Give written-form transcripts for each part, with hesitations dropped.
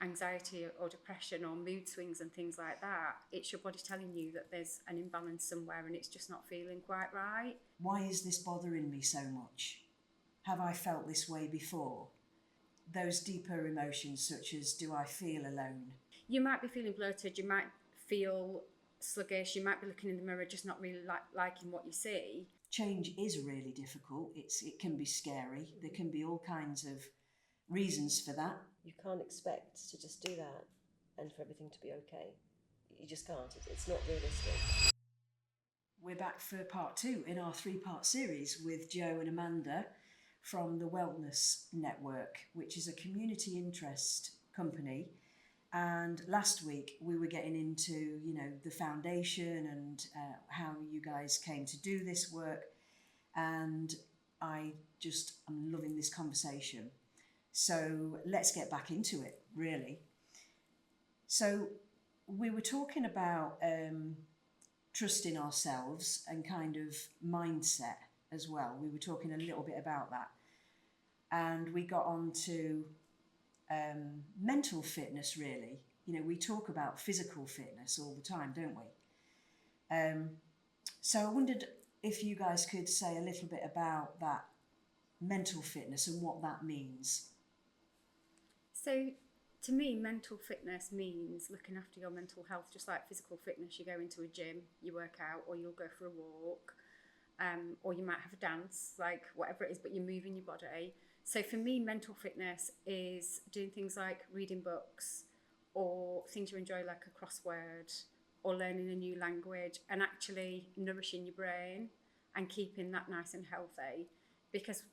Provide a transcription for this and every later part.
anxiety or depression or mood swings and things like that, it's your body telling you that there's an imbalance somewhere and it's just not feeling quite right. Why is this bothering me so much? Have I felt this way before? Those deeper emotions such as, do I feel alone? You might be feeling bloated, you might feel sluggish, you might be looking in the mirror just not really liking what you see. Change is really difficult. It can be scary. There can be all kinds of reasons for that. You can't expect to just do that and for everything to be okay. You just can't. It's not realistic. We're back for part 2 in our 3-part series with Jo and Amanda from the Wellness Network, which is a community interest company. And last week we were getting into, the foundation and how you guys came to do this work. And I'm loving this conversation. So let's get back into it, really. So we were talking about trusting ourselves and kind of mindset as well. We were talking a little bit about that. And we got on to mental fitness, really. We talk about physical fitness all the time, don't we? So I wondered if you guys could say a little bit about that mental fitness and what that means. So to me, mental fitness means looking after your mental health, just like physical fitness. You go into a gym, you work out, or you'll go for a walk, or you might have a dance, like whatever it is, but you're moving your body. So for me, mental fitness is doing things like reading books or things you enjoy, like a crossword, or learning a new language, and actually nourishing your brain and keeping that nice and healthy. Because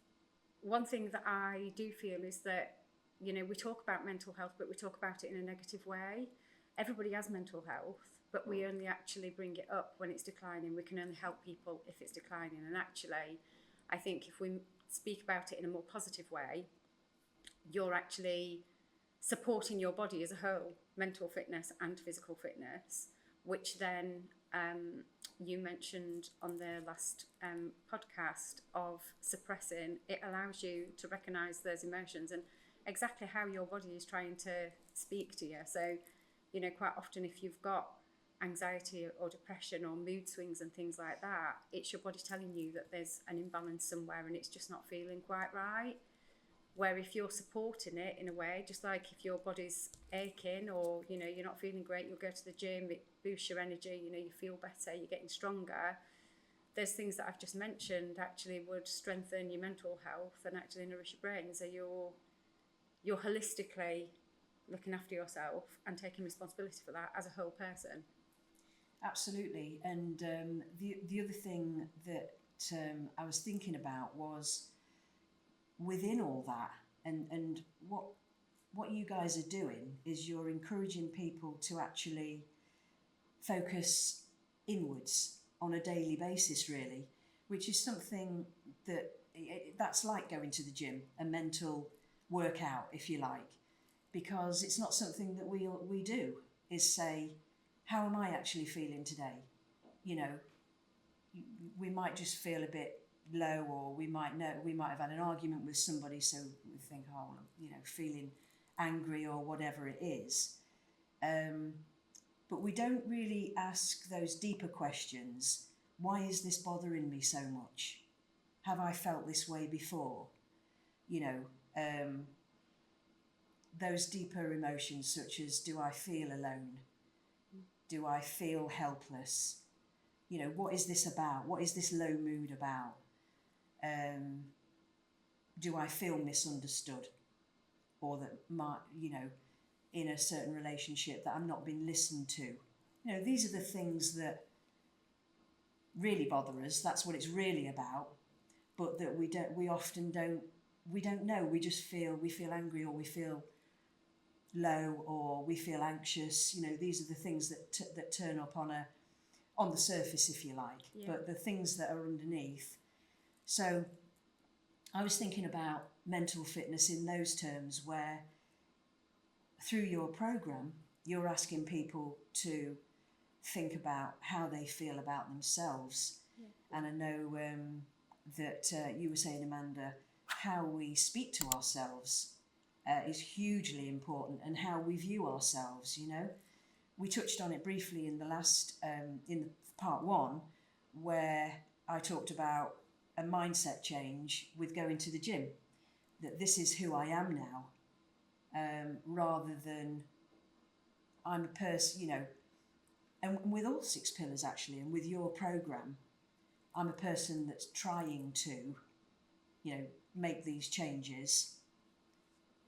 one thing that I do feel is that, we talk about mental health, but we talk about it in a negative way. Everybody has mental health, but we only actually bring it up when it's declining. We can only help people if it's declining. And actually, I think if we speak about it in a more positive way, you're actually supporting your body as a whole, mental fitness and physical fitness, which then you mentioned on the last podcast of suppressing. It allows you to recognise those emotions and exactly how your body is trying to speak to you. So, quite often if you've got anxiety or depression or mood swings and things like that, it's your body telling you that there's an imbalance somewhere and it's just not feeling quite right. Where if you're supporting it in a way, just like if your body's aching or, you're not feeling great, you'll go to the gym, it boosts your energy, you feel better, you're getting stronger. Those things that I've just mentioned actually would strengthen your mental health and actually nourish your brain. So you're holistically looking after yourself and taking responsibility for that as a whole person. Absolutely. And the other thing that I was thinking about was within all that, and what you guys are doing is you're encouraging people to actually focus inwards on a daily basis, really, which is something that's like going to the gym, a mental workout, if you like, because it's not something that we do, is say, how am I actually feeling today? We might just feel a bit low, or we might have had an argument with somebody, so we think, feeling angry or whatever it is. But we don't really ask those deeper questions. Why is this bothering me so much? Have I felt this way before? Those deeper emotions such as, do I feel alone? Do I feel helpless? What is this about? What is this low mood about? Do I feel misunderstood? Or that in a certain relationship that I'm not being listened to? These are the things that really bother us. That's what it's really about. But that we often don't know. We feel angry, or we feel low, or we feel anxious. These are the things that turn up on the surface, if you like. Yeah. But the things that are underneath. So I was thinking about mental fitness in those terms, where through your program you're asking people to think about how they feel about themselves. Yeah. And I know that you were saying, Amanda, how we speak to ourselves is hugely important, and how we view ourselves. You know, we touched on it briefly in the last in the part one, where I talked about a mindset change with going to the gym. That this is who I am now, rather than I'm a person. You know, and with all 6 pillars actually, and with your program, I'm a person that's trying to, you know, make these changes.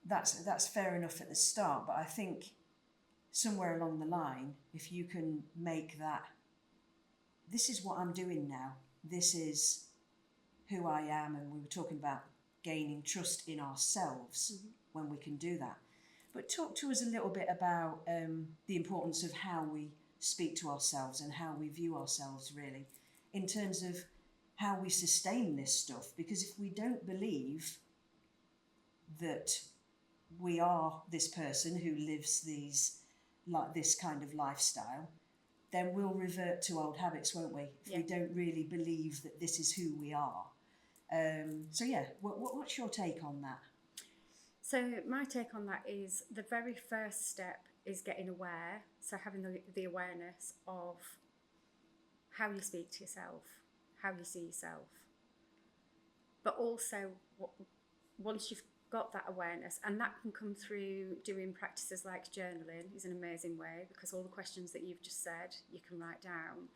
That's fair enough at the start, but I think somewhere along the line, if you can make that, this is what I'm doing now, this is who I am, and we were talking about gaining trust in ourselves when we can do that. But talk to us a little bit about the importance of how we speak to ourselves and how we view ourselves, really, in terms of how we sustain this stuff. Because if we don't believe that we are this person who lives this kind of lifestyle, then we'll revert to old habits, won't we? If we don't really believe that this is who we are. So yeah, what's your take on that? So my take on that is the very first step is getting aware. So having the awareness of how you speak to yourself, how you see yourself. But also, once you've got that awareness, and that can come through doing practices like journaling is an amazing way, because all the questions that you've just said, you can write down.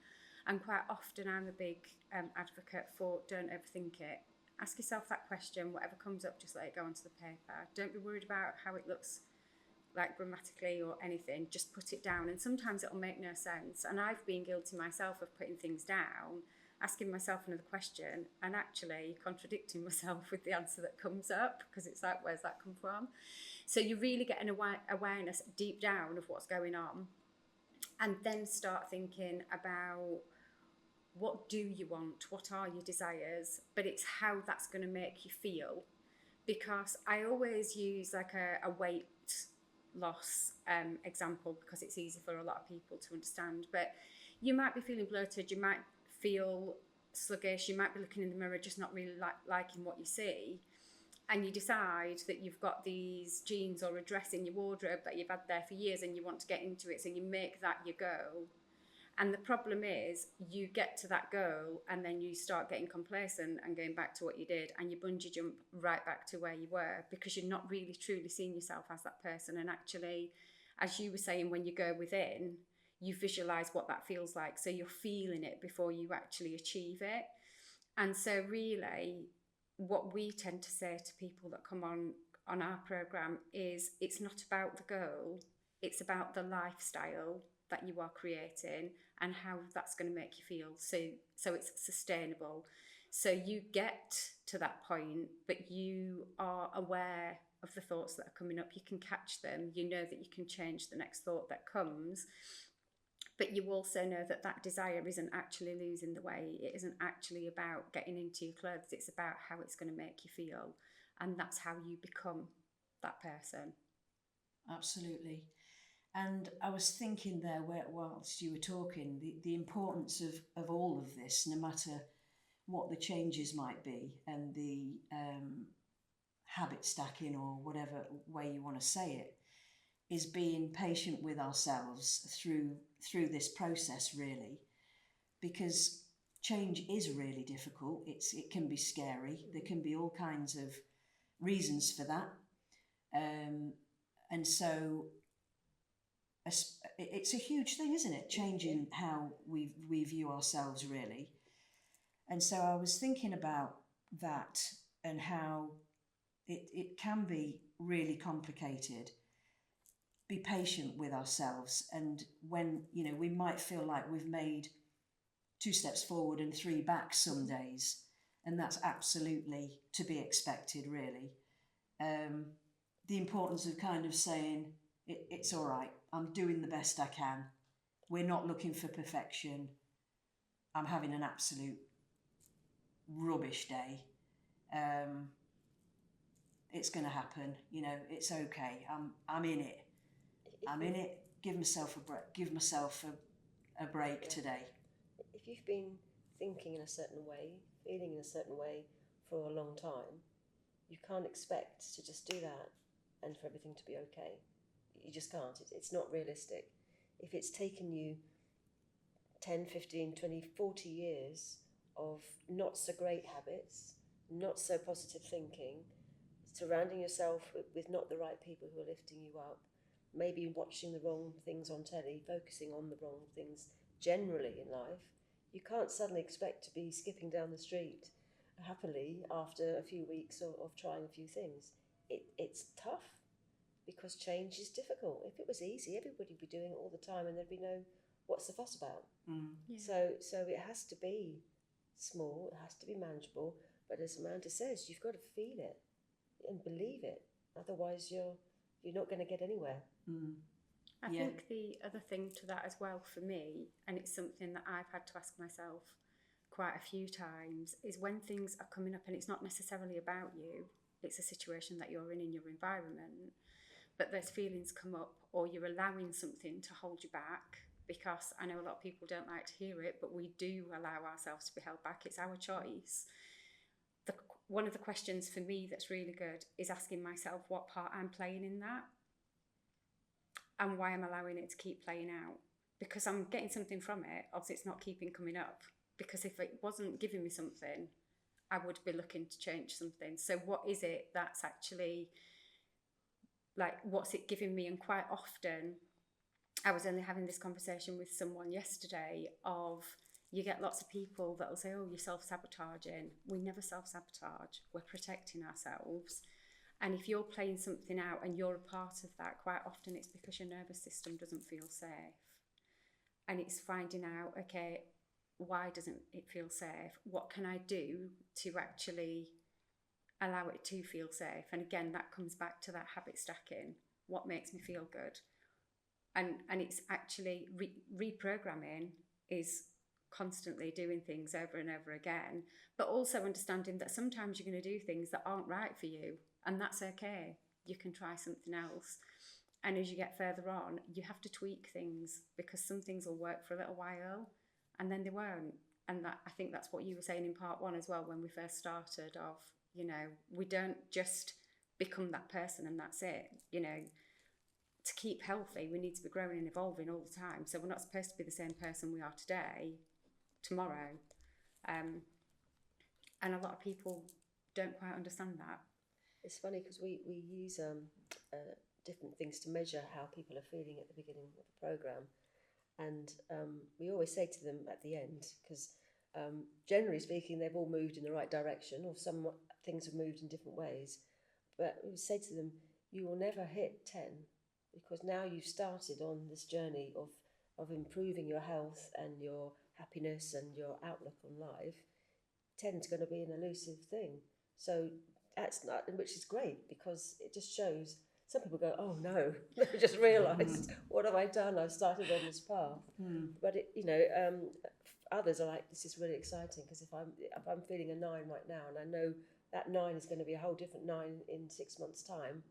And quite often I'm a big advocate for don't overthink it. Ask yourself that question, whatever comes up, just let it go onto the paper. Don't be worried about how it looks like grammatically or anything, just put it down. And sometimes it'll make no sense. And I've been guilty myself of putting things down, asking myself another question, and actually contradicting myself with the answer that comes up, because it's like, where's that come from? So you really get an awareness deep down of what's going on, and then start thinking about what do you want, what are your desires, but it's how that's going to make you feel. Because I always use like a weight loss example, because it's easy for a lot of people to understand. But you might be feeling bloated, you might feel sluggish, you might be looking in the mirror just not really liking what you see, and you decide that you've got these jeans or a dress in your wardrobe that you've had there for years and you want to get into it, so you make that your goal. And the problem is you get to that goal and then you start getting complacent and going back to what you did, and you bungee jump right back to where you were, because you're not really truly seeing yourself as that person. And actually, as you were saying, when you go within, you visualize what that feels like, so you're feeling it before you actually achieve it. And so really what we tend to say to people that come on our program is, it's not about the goal, it's about the lifestyle that you are creating and how that's going to make you feel, so it's sustainable. So you get to that point, but you are aware of the thoughts that are coming up, you can catch them, you know that you can change the next thought that comes. But you also know that that desire isn't actually losing the weight. It isn't actually about getting into your clothes. It's about how it's going to make you feel. And that's how you become that person. Absolutely. And I was thinking there, whilst you were talking, the importance of all of this, no matter what the changes might be, and the habit stacking, or whatever way you want to say it, is being patient with ourselves through this process, really, because change is really difficult. It can be scary. There can be all kinds of reasons for that, and so it's a huge thing, isn't it? Changing how we view ourselves, really. And so I was thinking about that, and how it can be really complicated. Be patient with ourselves, and when we might feel like we've made 2 steps forward and 3 back some days, and that's absolutely to be expected, really. The importance of kind of saying it's all right, I'm doing the best I can, we're not looking for perfection, I'm having an absolute rubbish day, it's going to happen, it's okay, I'm in it. Give myself a break today. If you've been thinking in a certain way, feeling in a certain way for a long time, you can't expect to just do that and for everything to be okay. You just can't. It's not realistic. If it's taken you 10, 15, 20, 40 years of not so great habits, not so positive thinking, surrounding yourself with not the right people who are lifting you up, maybe watching the wrong things on telly, focusing on the wrong things generally in life, you can't suddenly expect to be skipping down the street happily after a few weeks of trying a few things. It's tough because change is difficult. If it was easy, everybody would be doing it all the time and there'd be no what's the fuss about. Yeah. So it has to be small, it has to be manageable, but as Amanda says, you've got to feel it and believe it. Otherwise you're not going to get anywhere. I think the other thing to that as well for me, and it's something that I've had to ask myself quite a few times, is when things are coming up and it's not necessarily about you, it's a situation that you're in your environment, but those feelings come up or you're allowing something to hold you back, because I know a lot of people don't like to hear it, but we do allow ourselves to be held back. It's our choice. One of the questions for me that's really good is asking myself what part I'm playing in that and why I'm allowing it to keep playing out. Because I'm getting something from it, obviously it's not keeping coming up. Because if it wasn't giving me something, I would be looking to change something. So what is it that's actually, like, what's it giving me? And quite often, I was only having this conversation with someone yesterday of, you get lots of people that will say, oh, you're self-sabotaging. We never self-sabotage. We're protecting ourselves. And if you're playing something out and you're a part of that, quite often it's because your nervous system doesn't feel safe. And it's finding out, okay, why doesn't it feel safe? What can I do to actually allow it to feel safe? And again, that comes back to that habit stacking. What makes me feel good? And it's actually reprogramming is constantly doing things over and over again, but also understanding that sometimes you're going to do things that aren't right for you, and that's okay. You can try something else. And as you get further on, you have to tweak things, because some things will work for a little while and then they won't. And that, I think that's what you were saying in part one as well, when we first started, of, you know, we don't just become that person and that's it. You know, to keep healthy, we need to be growing and evolving all the time. So we're not supposed to be the same person we are today, tomorrow. And a lot of people don't quite understand that. It's funny because we use different things to measure how people are feeling at the beginning of the programme. And we always say to them at the end, because generally speaking, they've all moved in the right direction, or some things have moved in different ways. But we say to them, you will never hit 10, because now you've started on this journey of improving your health and your happiness and your outlook on life. 10 is going to be an elusive thing. So that's not, which is great, because it just shows. Some people go, oh no, they've just realised, what have I done? I've started on this path. But it, you know, others are like, this is really exciting, because if I'm feeling a 9 right now, and I know that 9 is going to be a whole different 9 in 6 months' time,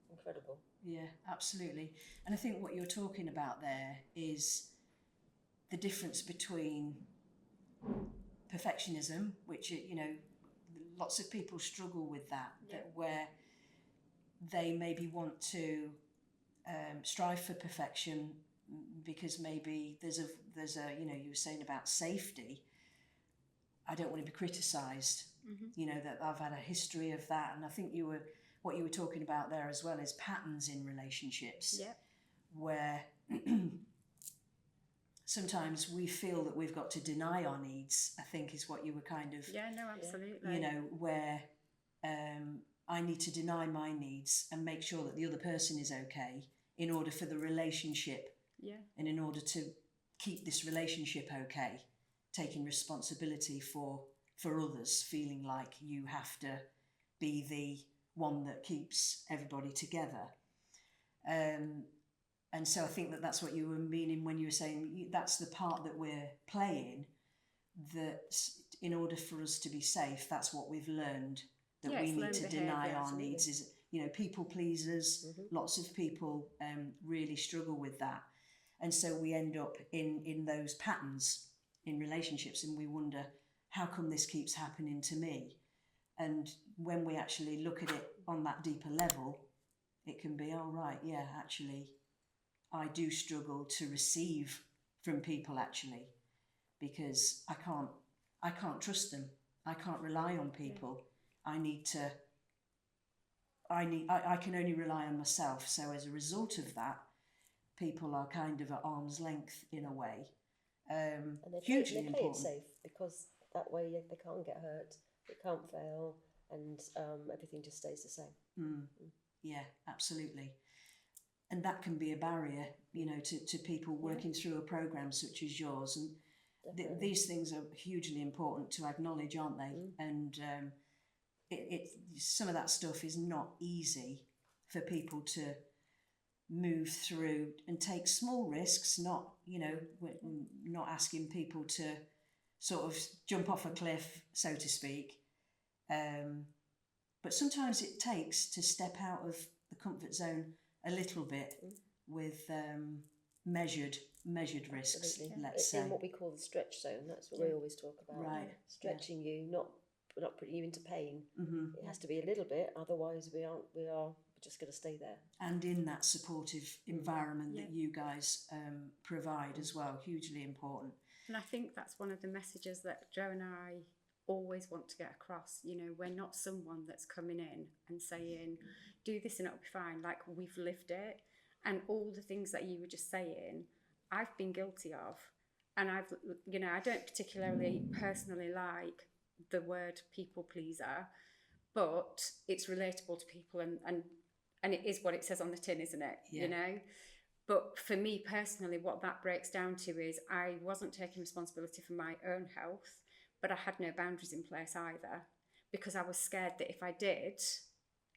incredible. Yeah, absolutely. And I think what you're talking about there is the difference between perfectionism, which, you know, lots of people struggle with that, that where they maybe want to strive for perfection because maybe there's a you know, you were saying about safety. I don't want to be criticised. You know, that I've had a history of that, and I think what you were talking about there as well is patterns in relationships, where sometimes we feel that we've got to deny our needs, I think is what you were kind of... Yeah, no, absolutely. You know, where I need to deny my needs and make sure that the other person is okay in order for the relationship, and in order to keep this relationship okay, taking responsibility for others, feeling like you have to be the one that keeps everybody together. And so I think that that's what you were meaning when you were saying that's the part that we're playing, that in order for us to be safe, that's what we've learned, that we need to deny our needs. Is, you know, people pleasers, lots of people really struggle with that. And so we end up in those patterns in relationships, and we wonder, how come this keeps happening to me? And when we actually look at it on that deeper level, It can be, oh right, yeah, actually, I do struggle to receive from people actually, because I can't trust them. I can't rely on people. I can only rely on myself. So as a result of that, people are kind of at arm's length in a way. And they Hugely play important. it safe, because that way they can't get hurt, they can't fail, and everything just stays the same. Yeah, absolutely. And that can be a barrier, you know, to people working through a program such as yours. And these things are hugely important to acknowledge, aren't they? And some of that stuff is not easy for people to move through and take small risks, not, you know, not asking people to sort of jump off a cliff, so to speak. But sometimes it takes to step out of the comfort zone a little bit with measured risks, Absolutely. let's say. In what we call the stretch zone, that's what we always talk about. Right. Stretching you, not putting you into pain. It has to be a little bit, otherwise we are just going to stay there. And in that supportive environment that you guys provide as well, hugely important. And I think that's one of the messages that Joe and I always want to get across. You know, we're not someone that's coming in and saying, do this and it'll be fine. Like, we've lived it. And all the things that you were just saying, I've been guilty of. And I don't particularly personally like the word people pleaser, but it's relatable to people, and it is what it says on the tin, isn't it? Yeah. You know? But for me personally, what that breaks down to is I wasn't taking responsibility for my own health, but I had no boundaries in place either, because I was scared that if I did,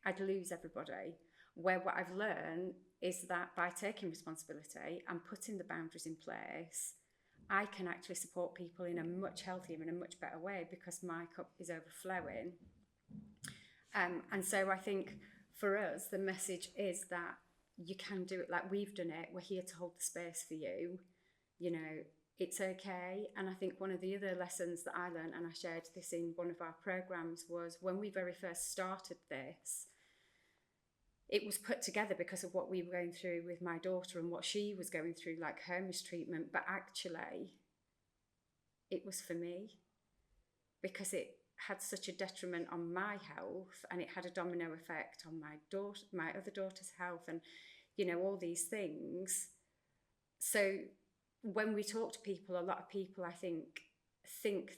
I'd lose everybody. Where what I've learned is that by taking responsibility and putting the boundaries in place, I can actually support people in a much healthier and a much better way, because my cup is overflowing. And so I think for us, the message is that you can do it like we've done it. We're here to hold the space for you. You know, it's okay. And I think one of the other lessons that I learned, and I shared this in one of our programs, was when we very first started this, it was put together because of what we were going through with my daughter and what she was going through, like her mistreatment. But actually, it was for me, because it had such a detriment on my health, and it had a domino effect on my other daughter's health, and, you know, all these things. So when we talk to people, a lot of people, I think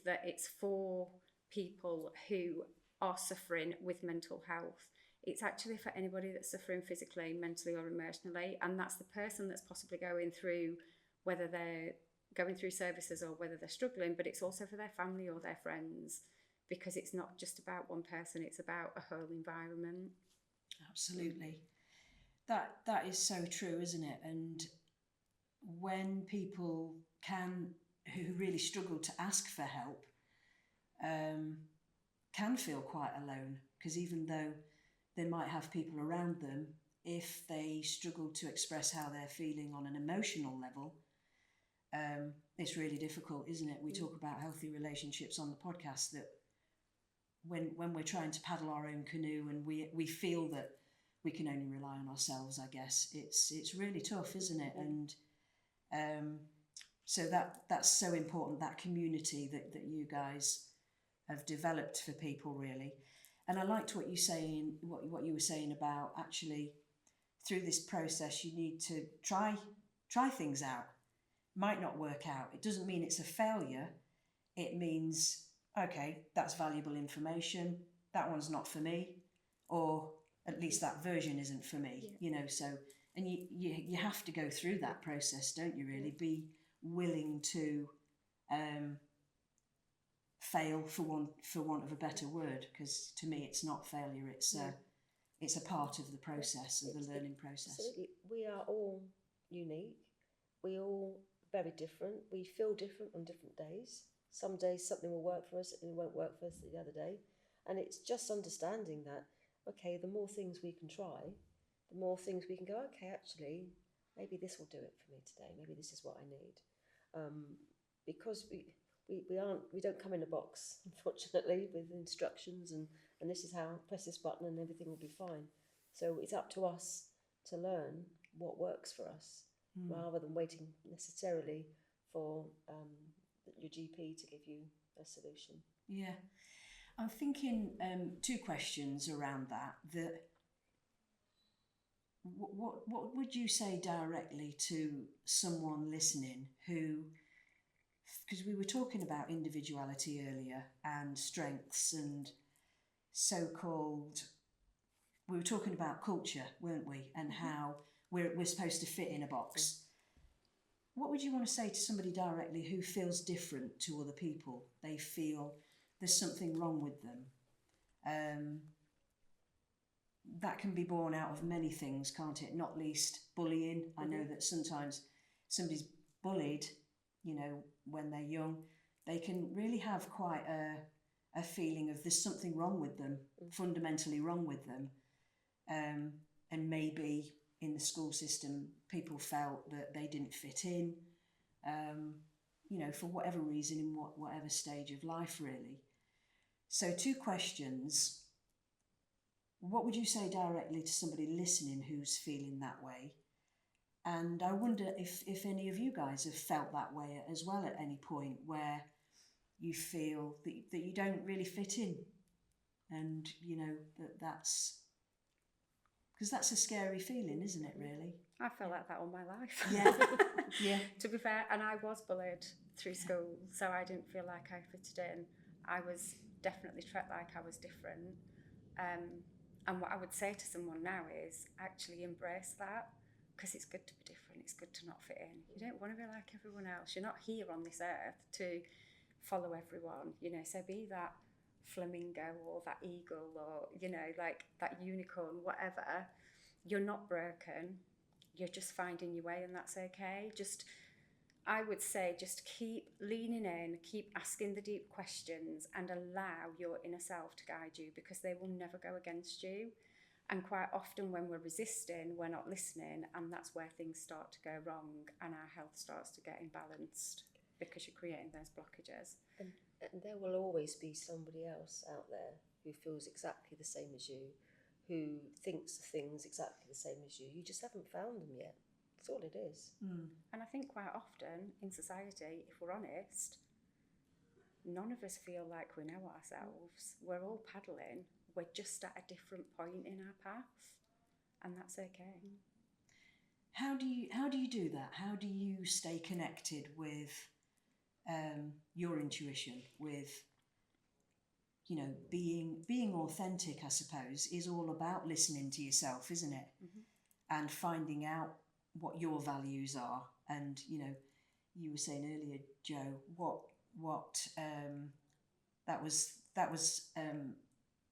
that it's for people who are suffering with mental health. It's actually for anybody that's suffering physically, mentally, or emotionally. And that's the person that's possibly going through, whether they're going through services or whether they're struggling, but it's also for their family or their friends, because it's not just about one person, it's about a whole environment. Absolutely. That is so true, isn't it? And when people who really struggle to ask for help, can feel quite alone, because even though they might have people around them, if they struggle to express how they're feeling on an emotional level, it's really difficult, isn't it? We talk about healthy relationships on the podcast, that when we're trying to paddle our own canoe and we feel that we can only rely on ourselves, I guess it's really tough, isn't it? And so that's so important, that community that you guys have developed for people, really. And I liked what you were saying about, actually, through this process you need to try things out. Might not work out. It doesn't mean it's a failure. It means, okay, that's valuable information. That one's not for me, or at least that version isn't for me. Yeah. You know, so, and you have to go through that process, don't you? Really, be willing to fail, for want of a better word, because to me it's not failure. It's a part of the process, of the learning process. Absolutely. We are all unique. We all very different. We feel different on different days. Some days something will work for us and it won't work for us the other day. And it's just understanding that, okay, the more things we can try, the more things we can go, okay, actually, maybe this will do it for me today. Maybe this is what I need. Because we don't come in a box, unfortunately, with instructions and this is how, press this button and everything will be fine. So it's up to us to learn what works for us, rather than waiting necessarily for your GP to give you a solution. Yeah. I'm thinking two questions around that. What would you say directly to someone listening who, because we were talking about individuality earlier and strengths and so-called, we were talking about culture, weren't we, and how we're supposed to fit in a box. What would you want to say to somebody directly who feels different to other people? They feel there's something wrong with them. That can be born out of many things, can't it? Not least bullying. I know that sometimes somebody's bullied, you know, when they're young, they can really have quite a feeling of there's something wrong with them, fundamentally wrong with them. And maybe in the school system, people felt that they didn't fit in, you know, for whatever reason, in whatever stage of life, really. So 2 questions. What would you say directly to somebody listening who's feeling that way? And I wonder if any of you guys have felt that way as well at any point, where you feel that you don't really fit in. And, you know, that's... Because that's a scary feeling, isn't it, really? I felt like that all my life. Yeah, yeah. To be fair, and I was bullied through school, so I didn't feel like I fitted in. I was definitely treated like I was different. And what I would say to someone now is actually embrace that, because it's good to be different, it's good to not fit in. You don't want to be like everyone else. You're not here on this earth to follow everyone, you know, so be that flamingo or that eagle or, you know, like that unicorn, whatever. You're not broken, you're just finding your way, and that's okay. I would say just keep leaning in, keep asking the deep questions, and allow your inner self to guide you, because they will never go against you. And quite often when we're resisting, we're not listening, and that's where things start to go wrong and our health starts to get imbalanced, because you're creating those blockages. And there will always be somebody else out there who feels exactly the same as you, who thinks things exactly the same as you. You just haven't found them yet. That's all it is. And I think quite often in society, if we're honest, none of us feel like we know ourselves. We're all paddling. We're just at a different point in our path, and that's okay. How do you do that? How do you stay connected with your intuition, with, you know, being authentic, I suppose, is all about listening to yourself, isn't it? And finding out what your values are. And, you know, you were saying earlier, Joe, what that was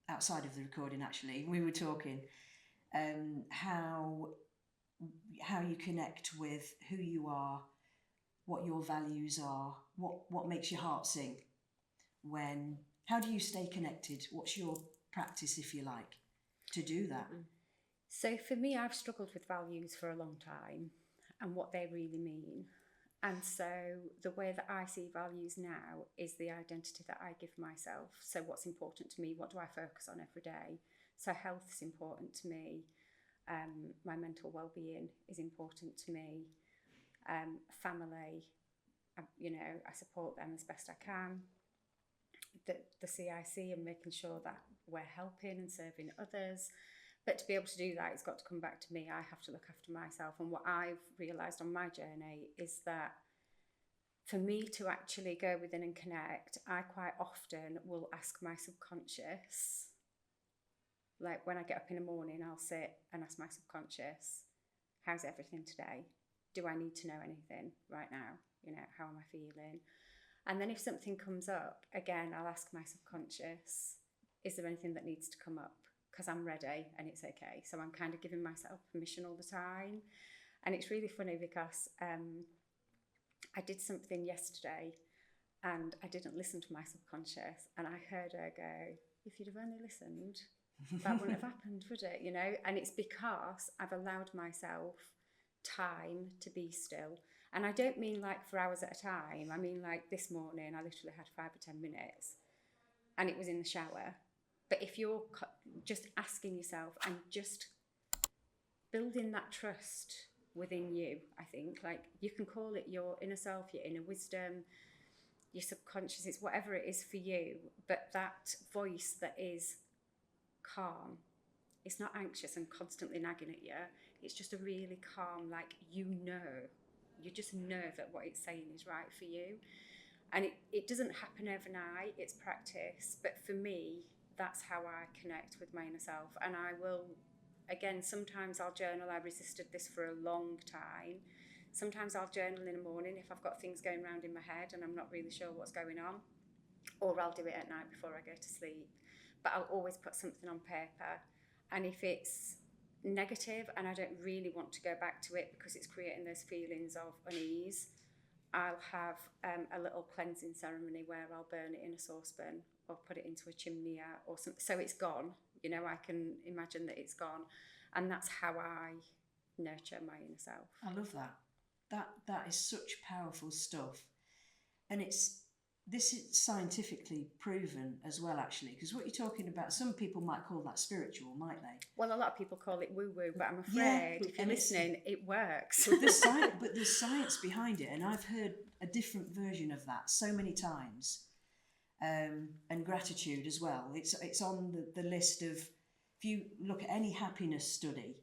outside of the recording, actually. We were talking how you connect with who you are, what your values are, what makes your heart sing. How do you stay connected? What's your practice, if you like, to do that? So for me, I've struggled with values for a long time and what they really mean. And so the way that I see values now is the identity that I give myself. So what's important to me? What do I focus on every day? So health is important to me. My mental well-being is important to me. Family, you know, I support them as best I can. The CIC and making sure that we're helping and serving others. But to be able to do that, it's got to come back to me. I have to look after myself. And what I've realised on my journey is that for me to actually go within and connect, I quite often will ask my subconscious, like when I get up in the morning, I'll sit and ask my subconscious, how's everything today? Do I need to know anything right now? You know, how am I feeling? And then if something comes up, again, I'll ask my subconscious, is there anything that needs to come up? Because I'm ready and it's okay. So I'm kind of giving myself permission all the time. And it's really funny because I did something yesterday and I didn't listen to my subconscious, and I heard her go, if you'd have only listened, that wouldn't have happened, would it? You know, and it's because I've allowed myself time to be still. And I don't mean like for hours at a time. I mean like this morning, I literally had 5 or 10 minutes and it was in the shower. But if you're just asking yourself and just building that trust within you, I think. Like, you can call it your inner self, your inner wisdom, your subconscious, it's whatever it is for you, but that voice that is calm, it's not anxious and constantly nagging at you, it's just a really calm, like, you just know that what it's saying is right for you. And it doesn't happen overnight, it's practice, but for me, that's how I connect with my inner self. And I will, again, sometimes I'll journal. I resisted this for a long time. Sometimes I'll journal in the morning if I've got things going around in my head and I'm not really sure what's going on, or I'll do it at night before I go to sleep. But I'll always put something on paper. And if it's negative and I don't really want to go back to it because it's creating those feelings of unease, I'll have a little cleansing ceremony where I'll burn it in a saucepan or put it into a chimney or something, so it's gone. You know, I can imagine that it's gone, and that's how I nurture my inner self. I love that. That is such powerful stuff, and this is scientifically proven as well, actually, because what you're talking about, some people might call that spiritual, might they? Well, a lot of people call it woo-woo, but I'm afraid if you're listening, it works. But there's science behind it, and I've heard a different version of that so many times. And gratitude as well. It's on the list of, if you look at any happiness study,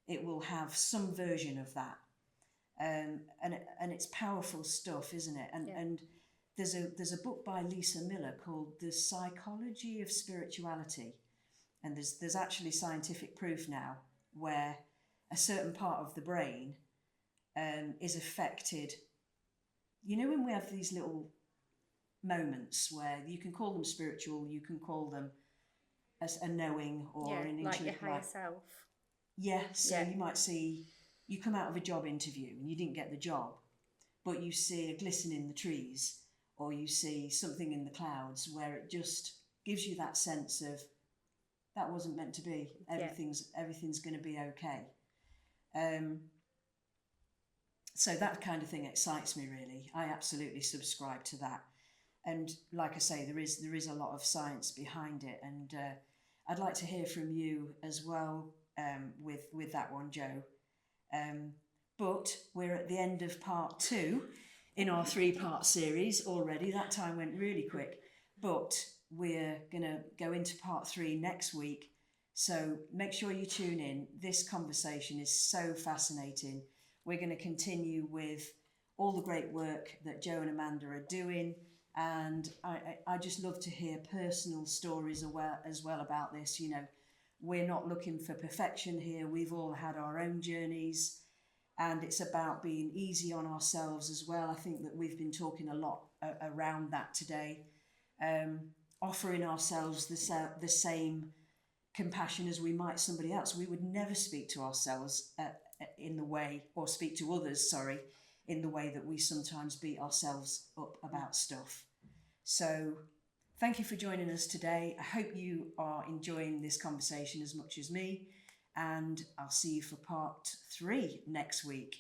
it will have some version of that. And it's powerful stuff, isn't it? And there's a book by Lisa Miller called The Psychology of Spirituality, and there's actually scientific proof now where a certain part of the brain is affected. You know, when we have these little moments where you can call them spiritual, you can call them as a knowing or an intuitive, like your higher self. You might see, you come out of a job interview and you didn't get the job, but you see a glisten in the trees, or you see something in the clouds where it just gives you that sense of that wasn't meant to be. Everything's going to be okay. So that kind of thing excites me, really. I absolutely subscribe to that. And like I say, there is a lot of science behind it, and I'd like to hear from you as well with that one, Joe. But we're at the end of part 2 in our 3-part series already. That time went really quick, but we're going to go into part 3 next week. So make sure you tune in. This conversation is so fascinating. We're going to continue with all the great work that Joe and Amanda are doing. And I just love to hear personal stories as well about this. You know, we're not looking for perfection here. We've all had our own journeys, and it's about being easy on ourselves as well. I think that we've been talking a lot around that today, offering ourselves the same compassion as we might somebody else. We would never speak to ourselves in the way, or speak to others, in the way that we sometimes beat ourselves up about stuff. So thank you for joining us today. I hope you are enjoying this conversation as much as me, and I'll see you for part 3 next week.